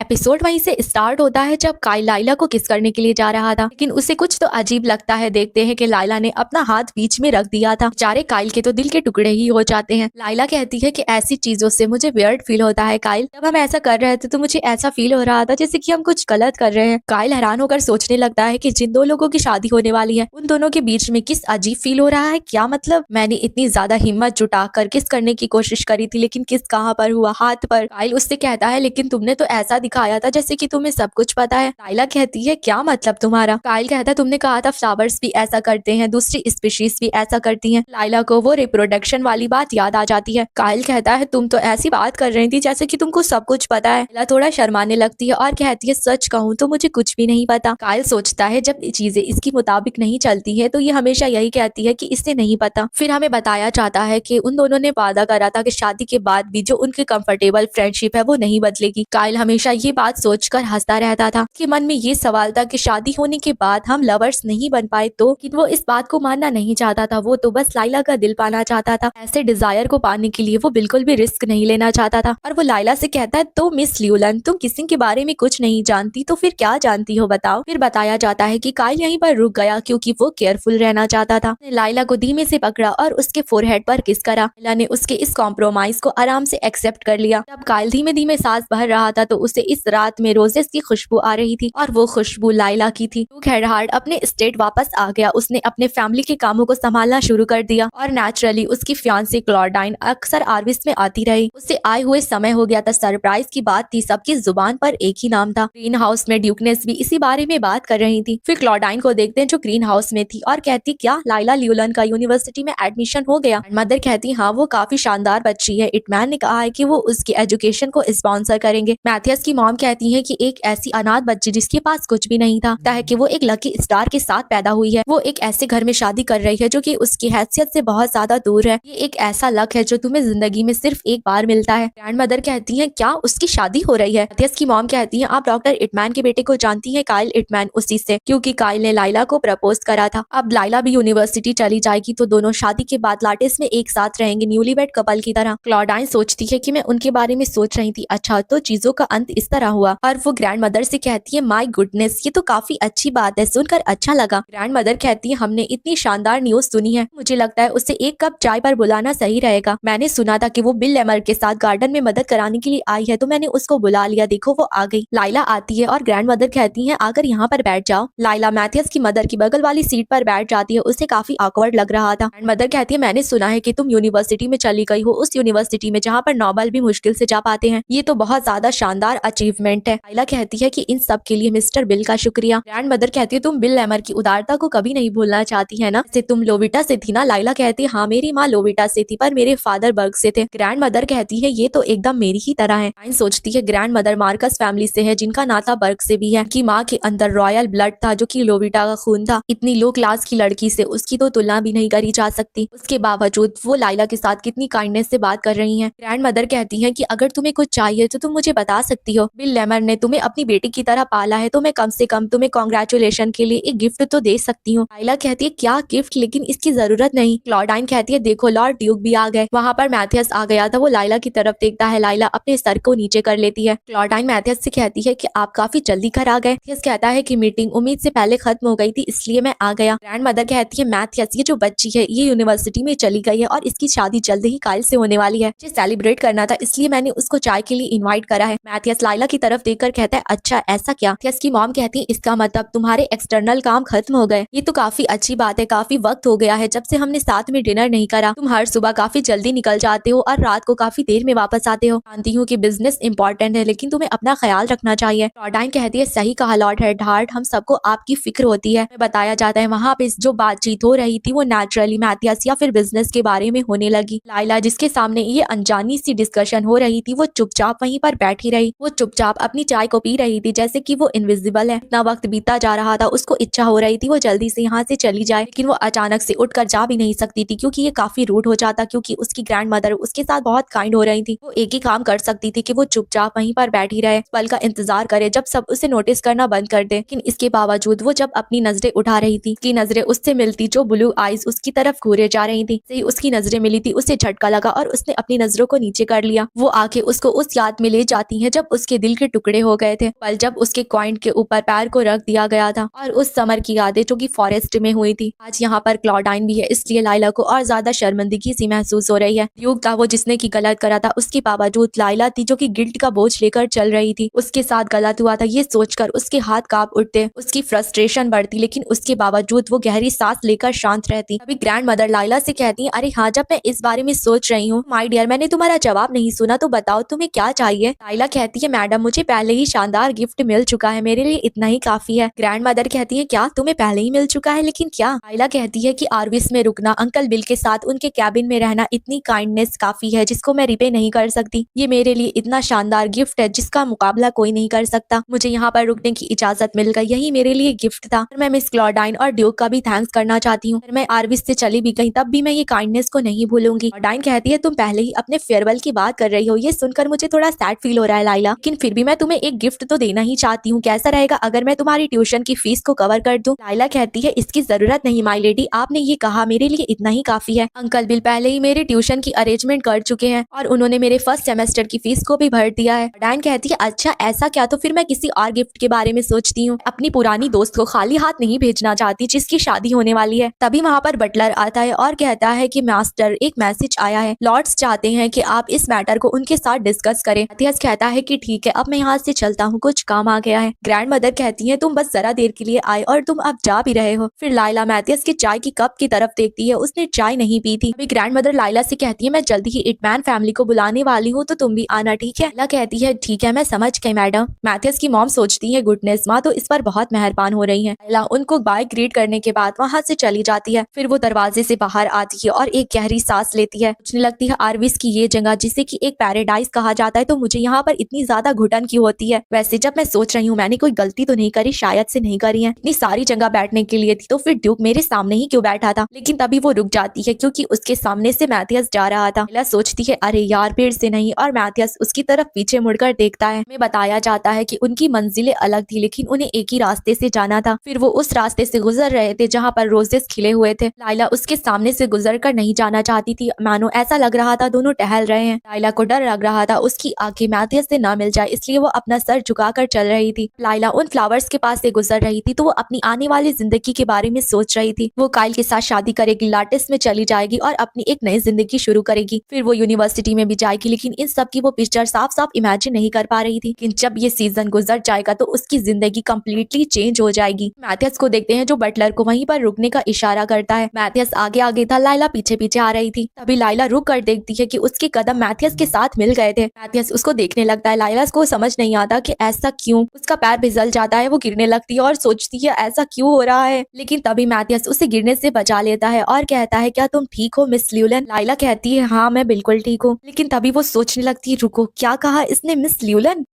Episode वहीं से start होता है जब काइल लाइला को किस करने के लिए जा रहा था, लेकिन उसे कुछ तो अजीब लगता है। देखते हैं कि लाइला ने अपना हाथ बीच में रख दिया था। बेचारे काइल के तो दिल के टुकड़े ही हो जाते हैं। लाइला कहती है कि ऐसी चीजों से मुझे वियर्ड फील होता है काइल, जब हम ऐसा कर रहे थे तो मुझे ऐसा फील हो रहा था जैसे कि हम कुछ गलत कर रहे हैं। काइल हैरान होकर सोचने लगता है कि जिन दो लोगों की शादी होने वाली है उन दोनों के बीच में किस अजीब फील हो रहा है। क्या मतलब मैंने इतनी ज्यादा हिम्मत जुटाकर किस करने की कोशिश करी थी, लेकिन किस कहाँ पर हुआ, हाथ पर। काइल उससे कहता है लेकिन तुमने तो ऐसा दिखाया था जैसे कि तुम्हें सब कुछ पता है। लाइला कहती है क्या मतलब तुम्हारा। काइल कहता है तुमने कहा था फ्लावर्स भी ऐसा करते हैं, दूसरी स्पीशीज भी ऐसा करती हैं। लाइला को वो रिप्रोडक्शन वाली बात याद आ जाती है। काइल कहता है तुम तो ऐसी बात कर रही थी जैसे कि तुमको सब कुछ पता है। लाइला थोड़ा शर्माने लगती है और कहती है सच कहूँ तो मुझे कुछ भी नहीं पता। काइल सोचता है जब चीजें इसकी मुताबिक नहीं चलती है तो ये हमेशा यही कहती है कि इससे नहीं पता। फिर हमें बताया जाता है कि उन दोनों ने वादा करा था कि शादी के बाद भी जो उनकी कंफर्टेबल फ्रेंडशिप है वो नहीं बदलेगी। काइल हमेशा ये बात सोचकर हंसता रहता था। उसके मन में ये सवाल था कि शादी होने के बाद हम लवर्स नहीं बन पाए तो, कि वो इस बात को मानना नहीं चाहता था। वो तो बस लाइला का दिल पाना चाहता था। ऐसे डिजायर को पाने के लिए वो बिल्कुल भी रिस्क नहीं लेना चाहता था। और वो लाइला से कहता है तो मिस ल्यूलन तुम किसिंग के बारे में कुछ नहीं जानती तो फिर क्या जानती हो बताओ। फिर बताया जाता है कि काइल यहीं पर रुक गया क्योंकि वो केयरफुल रहना चाहता था। लाइला को धीमे से पकड़ा और उसके फोरहेड पर किस करा। लाइला ने उसके इस कॉम्प्रोमाइज को आराम से एक्सेप्ट कर लिया। तब काइल धीमे धीमे सांस भर रहा था तो उसे इस रात में रोजेस की खुशबू आ रही थी और वो खुशबू लाइला की थी। तो खैरहाट अपने स्टेट वापस आ गया। उसने अपने फैमिली के कामों को संभालना शुरू कर दिया और नेचुरली उसकी फियांसी क्लॉडाइन अक्सर आर्विस में आती रही। उसे आए हुए समय हो गया था। सरप्राइज की बात थी, सबकी जुबान पर एक ही नाम था। ग्रीन हाउस में ड्यूकनेस भी इसी बारे में बात कर रही थी। फिर क्लॉडाइन को देखते हैं जो ग्रीन हाउस में थी और कहती क्या लाइला ल्यूलन का यूनिवर्सिटी में एडमिशन हो गया। मदर कहती हाँ वो काफी शानदार बच्ची है, इटमैन ने कहा है कि वो उसकी एजुकेशन को स्पॉन्सर करेंगे। मैथियस की मॉम कहती है कि एक ऐसी अनाथ बच्ची जिसके पास कुछ भी नहीं था है कि वो एक लकी स्टार के साथ पैदा हुई है। वो एक ऐसे घर में शादी कर रही है जो कि उसकी हैसियत से बहुत ज्यादा दूर है। ये एक ऐसा लक है जो तुम्हें जिंदगी में सिर्फ एक बार मिलता है। ग्रैंड मदर कहती है क्या उसकी शादी हो रही है। मैथियस की मॉम कहती है आप डॉक्टर इटमैन के बेटे को जानती है, काइल इटमैन, उसी से, क्योंकि काइल ने लाइला को प्रपोज करा था। अब लाइला भी यूनिवर्सिटी चली जाएगी तो दोनों शादी के बाद लाटेस में एक साथ रहेंगे, न्यूलीवेड कपल की तरह। क्लॉडाइन सोचती है कि मैं उनके बारे में सोच रही थी, अच्छा तो चीजों का अंत इस तरह हुआ। और वो ग्रैंड मदर से कहती है माय गुडनेस ये तो काफी अच्छी बात है, सुनकर अच्छा लगा। ग्रैंड मदर कहती है हमने इतनी शानदार न्यूज सुनी है, मुझे लगता है उसे एक कप चाय पर बुलाना सही रहेगा। मैंने सुना था कि वो बिल लेमर के साथ गार्डन में मदद कराने के लिए आई है तो मैंने उसको बुला लिया, देखो वो आ गई। लाइला आती है और ग्रैंड मदर कहती है आकर यहाँ पर बैठ जाओ। लाइला मैथियस की मदर की बगल वाली सीट पर बैठ जाती है। उसे काफी ऑकवर्ड लग रहा था। ग्रैंड मदर कहती है मैंने सुना है कि तुम यूनिवर्सिटी में चली गई हो, उस यूनिवर्सिटी में जहाँ पर नोबल भी मुश्किल से जा पाते हैं। ये तो बहुत ज्यादा शानदार अचीवमेंट है। लाइला कहती है कि इन सब के लिए मिस्टर बिल का शुक्रिया। ग्रैंड मदर कहती है तुम बिल लेमर की उदारता को कभी नहीं भूलना चाहती है ना, जैसे तुम लोविटा से थी ना। लाइला कहती है हाँ मेरी माँ लोविटा से थी पर मेरे फादर बर्ग से थे। ग्रैंड मदर कहती है ये तो एकदम मेरी ही तरह है। आइन सोचती है ग्रैंड मदर मार्कस फैमिली से है जिनका नाता बर्ग से भी है, कि माँ के अंदर रॉयल ब्लड था जो कि लोविटा का खून था। इतनी लो क्लास की लड़की से उसकी तो तुलना भी नहीं करी जा सकती। उसके बावजूद वो लाइला के साथ कितनी काइंडनेस से बात कर रही है। ग्रैंड मदर कहती है कि अगर तुम्हें कुछ चाहिए तो तुम मुझे बता सकती हो। बिल लेमर ने तुम्हें अपनी बेटी की तरह पाला है तो मैं कम से कम तुम्हें कॉन्ग्रेचुलेशन के लिए एक गिफ्ट तो दे सकती हूँ। लाइला कहती है क्या गिफ्ट, लेकिन इसकी जरूरत नहीं। क्लॉडाइन कहती है देखो लॉर्ड ड्यूक भी आ गए। वहाँ पर मैथियस आ गया था। वो लाइला की तरफ देखता है। लाइला अपने सर को नीचे कर लेती है। क्लॉडाइन मैथियस से कहती है कि आप काफी जल्दी घर आ गए। मैथियस कहता है कि मीटिंग उम्मीद से पहले खत्म हो गई थी इसलिए मैं आ गया। ग्रैंड मदर कहती है मैथियस ये जो बच्ची है ये यूनिवर्सिटी में चली गई है और इसकी शादी जल्द ही काइल से होने वाली है। मुझे सेलिब्रेट करना था इसलिए मैंने उसको चाय के लिए इन्वाइट करा है। मैथियस लाइला की तरफ देखकर कहता है अच्छा ऐसा क्या। मैथियस की मॉम कहती है इसका मतलब तुम्हारे एक्सटर्नल काम खत्म हो गए, ये तो काफी अच्छी बात है। काफी वक्त हो गया है जब से हमने साथ में डिनर नहीं करा। तुम हर सुबह काफी जल्दी निकल जाते हो और रात को काफी देर में वापस आते हो। जानती हूँ कि बिजनेस इंपॉर्टेंट है लेकिन तुम्हें अपना ख्याल रखना चाहिए। क्लॉडाइन कहती है सही कहा लॉर्ड हेडहार्ट, हम सबको आपकी फिक्र होती है। बताया जाता है वहाँ पे जो बातचीत हो रही थी वो नेचुरली मैथियस या फिर बिजनेस के बारे में होने लगी। लाइला जिसके सामने ये अनजानी सी डिस्कशन हो रही थी वो चुपचाप वहीं पर बैठी रही। वो चुपचाप अपनी चाय को पी रही थी जैसे कि वो इनविजिबल है। इतना वक्त बीतता जा रहा था, उसको इच्छा हो रही थी वो जल्दी से यहाँ से चली जाए, लेकिन वो अचानक से उठकर जा भी नहीं सकती थी क्योंकि ये काफी रूड हो जाता, क्योंकि उसकी ग्रैंड मदर उसके साथ बहुत काइंड हो रही थी। वो एक ही काम कर सकती थी कि वो चुपचाप वहीं पर बैठी रहे, पल का इंतजार करे जब सब उसे नोटिस करना बंद कर दे। लेकिन इसके बावजूद वो जब अपनी नजरें उठा रही थी, उसकी नजरें उससे मिलती, जो ब्लू आईज उसकी तरफ घूरे जा रही थी। सही उसकी नजरें मिली थी, उसे झटका लगा और उसने अपनी नजरों को नीचे कर लिया। वो आंखें उसको उस याद में ले जाती हैं जब उसके दिल के टुकड़े हो गए थे, पल जब उसके कॉइन के ऊपर पैर को रख दिया गया था, और उस समर की यादें जो कि फॉरेस्ट में हुई थी। आज यहाँ पर क्लॉडाइन भी है, इसलिए लाइला को और ज्यादा शर्मिंदगी सी महसूस हो रही है। ड्यूक था वो जिसने की गलत करा था, उसके बावजूद लाइला थी जो कि गिल्ट का बोझ लेकर चल रही थी। उसके साथ गलत हुआ था ये सोचकर उसके हाथ कांप उठते, उसकी फ्रस्ट्रेशन बढ़ती, लेकिन उसके बावजूद वो गहरी सांस लेकर शांत रहती। अभी ग्रैंड मदर लाइला से कहती है, अरे हाँ, जब मैं इस बारे में सोच रही हूँ माय डियर, मैंने तुम्हारा जवाब नहीं सुना, तो बताओ तुम्हें क्या चाहिए। लाइला कहती है, मैडम मुझे पहले ही शानदार गिफ्ट मिल चुका है, मेरे लिए इतना ही काफी है। ग्रैंड मदर कहती है, क्या तुम्हें पहले ही मिल चुका है, लेकिन क्या। लाइला कहती है कि आर्विस में रुकना, अंकल बिल के साथ उनके कैबिन में रहना, इतनी काइंडनेस काफी है जिसको मैं रिपे नहीं कर सकती। ये मेरे लिए इतना शानदार गिफ्ट है जिसका मुकाबला कोई नहीं कर सकता। मुझे यहाँ पर रुकने की इजाजत मिल गई, यही मेरे लिए गिफ्ट था। मैं मिस क्लॉडाइन और ड्यूक का भी थैंक्स करना चाहती हूँ। मैं आर्विस से चली भी गई तब भी मैं ये काइंडनेस को नहीं भूलूंगी। क्लॉडाइन कहती है, तुम पहले ही अपने फेयरवेल की बात कर रही हो, ये सुनकर मुझे थोड़ा सैड फील हो रहा है लाइला, लेकिन फिर भी मैं तुम्हें एक गिफ्ट तो देना ही चाहती हूँ। कैसा रहेगा अगर मैं तुम्हारी ट्यूशन की फीस को कवर कर दूं। लाइला कहती है, इसकी जरूरत नहीं माय लेडी, आपने ये कहा मेरे लिए इतना ही काफी है। अंकल बिल पहले ही मेरे ट्यूशन की अरेंजमेंट कर चुके हैं और उन्होंने मेरे फर्स्ट सेमेस्टर की फीस को भी भर दिया है। डायन कहती है, अच्छा ऐसा क्या, तो फिर मैं किसी और गिफ्ट के बारे में सोचती हूँ। अपनी पुरानी दोस्त को खाली हाथ नहीं भेजना चाहती जिसकी शादी होने वाली है। तभी वहाँ पर बटलर आता है और कहता है कि मास्टर, एक मैसेज आया है, लॉर्ड्स चाहते हैं कि आप इस मैटर को उनके साथ डिस्कस करें। मैथियस कहता है कि ठीक है, अब मैं यहाँ से चलता हूँ, कुछ काम आ गया है। ग्रैंड मदर कहती है, तुम बस जरा देर के लिए आए और तुम अब जा भी रहे हो। फिर लाइला मैथियस की चाय की कप की तरफ देखती है, उसने चाय नहीं पी थी। अभी ग्रैंड मदर लाइला से कहती है, मैं जल्दी ही इटमैन फैमिली को बुलाने वाली हूँ, तो तुम भी आना, ठीक है। लाइला कहती है, ठीक है, मैं समझ गई मैडम। मैथियस की मॉम सोचती है, गुडनेस, माँ तो इस पर बहुत मेहरबान हो रही है। लाइला उनको बाय ग्रीट करने के बाद वहाँ से चली जाती है। फिर वो दरवाजे से बाहर आती है और एक गहरी सांस लेती है। सोचने लगती है, आर्विस की ये जगह जिसे कि एक पैराडाइज कहा जाता है, तो मुझे यहाँ पर इतनी ज्यादा घुटन क्यों होती है। वैसे जब मैं सोच रही हूँ मैंने कोई गलती तो नहीं करी, शायद से नहीं करी है। इतनी सारी जगह बैठने के लिए थी तो फिर ड्यूक मेरे सामने ही क्यों बैठा था। लेकिन तभी वो रुक जाती है क्योंकि उसके सामने से मैथियस जा रहा था। लाइला सोचती है, अरे यार पेड़ से नहीं, और मैथियस उसकी तरफ पीछे मुड़कर देखता है। हमें बताया जाता है कि उनकी मंजिलें अलग थी लेकिन उन्हें एक ही रास्ते से जाना था। फिर वो उस रास्ते से गुजर रहे थे जहाँ पर रोजेस खिले हुए थे। लाइला उसके सामने से गुजर कर नहीं जाना चाहती थी, मानो ऐसा लग रहा था दोनों टहल रहे हैं। लाइला को डर लग रहा था उसकी आंखें मैथियस से ना मिल जाए, इसलिए वो अपना सर झुकाकर चल रही थी। लाइला उन फ्लावर्स के पास से गुजर रही थी तो वो अपनी आने वाली जिंदगी के बारे में सोच रही थी। वो काइल के साथ शादी करेगी, लाटिस में चली जाएगी और अपनी एक नई जिंदगी शुरू करेगी। फिर वो यूनिवर्सिटी में भी जाएगी, लेकिन इन सब की वो पिक्चर साफ साफ इमेजिन नहीं कर पा रही थी। लेकिन जब ये सीजन गुजर जाएगा तो उसकी जिंदगी कम्प्लीटली चेंज हो जाएगी। मैथियस को देखते हैं जो बटलर को वहीं पर रुकने का इशारा करता है। मैथियस आगे आगे था, लाइला पीछे पीछे आ रही थी। तभी लाइला रुक कर देखती है कि उसके कदम मैथियस के साथ मिल गए थे। मैथियस उसको देखने लगता है। लाइला को समझ नहीं आता कि ऐसा क्यों। उसका पैर फिसल जाता है, वो गिरने लगती है और सोचती है ऐसा क्यों हो रहा है। लेकिन तभी मैथियस उसे गिरने से बचा लेता है और कहता है, क्या तुम ठीक हो मिस ल्यूलन। लाइला कहती है, हाँ मैं बिल्कुल ठीक हूँ। लेकिन तभी वो सोचने लगती है, रुको, क्या कहा इसने मिस ल्यूलन।